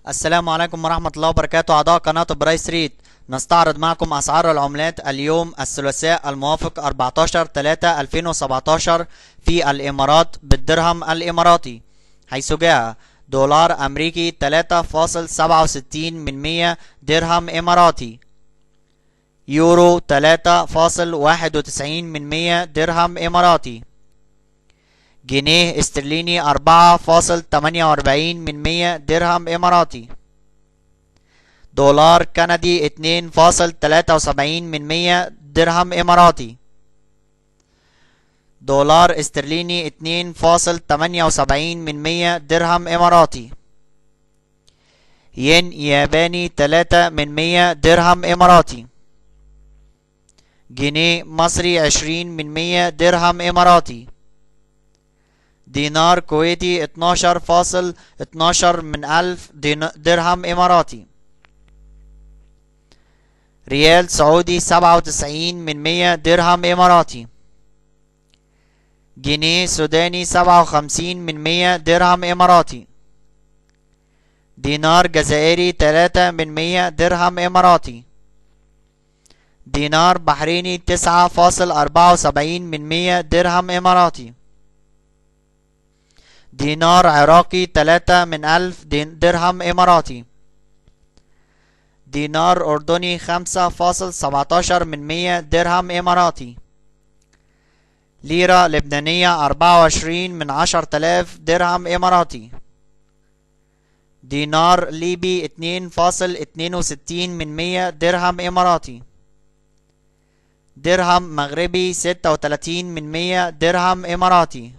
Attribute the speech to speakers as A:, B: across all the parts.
A: السلام عليكم ورحمة الله وبركاته. أعضاء قناة برايس ريت، نستعرض معكم أسعار العملات اليوم الثلاثاء الموافق 14/3/2017 في الإمارات بالدرهم الإماراتي، حيث جاء دولار أمريكي 3.67 درهم إماراتي، يورو 3.91 درهم إماراتي، جنيه استرليني 4.48 درهم إماراتي، دولار كندي 2.73 درهم إماراتي، دولار استرليني 2.78 درهم إماراتي، ين ياباني 3 درهم إماراتي، جنيه مصري 20 درهم إماراتي، دينار كويتي 12.12 درهم إماراتي، ريال سعودي 97 درهم إماراتي، جنيه سوداني 57 درهم إماراتي، دينار جزائري 3 درهم إماراتي، دينار بحريني 9.74 درهم إماراتي، دينار عراقي 3 درهم إماراتي، دينار أردني 5.17 درهم إماراتي، ليرة لبنانية 24 درهم إماراتي، دينار ليبي 2.62 درهم إماراتي، درهم مغربي 36 درهم إماراتي،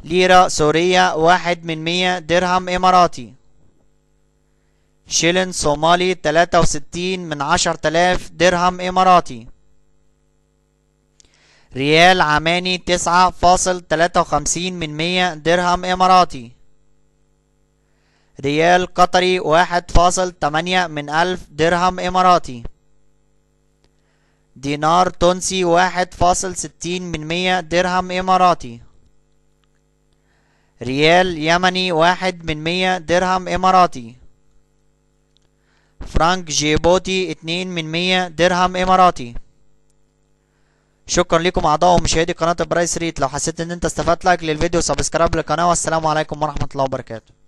A: ليرة سورية 1 درهم إماراتي، شيلن صومالي 63 درهم إماراتي، ريال عماني 9.53 درهم إماراتي، ريال قطري 1.8 درهم إماراتي، دينار تونسي 1.60 درهم إماراتي، ريال يمني 1 درهم إماراتي، فرانك جيبوتي 2 درهم إماراتي. شكرا لكم أعضاء ومشاهدي قناة برايس ريت. لو حسيت إن أنت استفدت لايك للفيديو، سبسكرايب للقناة، والسلام عليكم ورحمة الله وبركاته.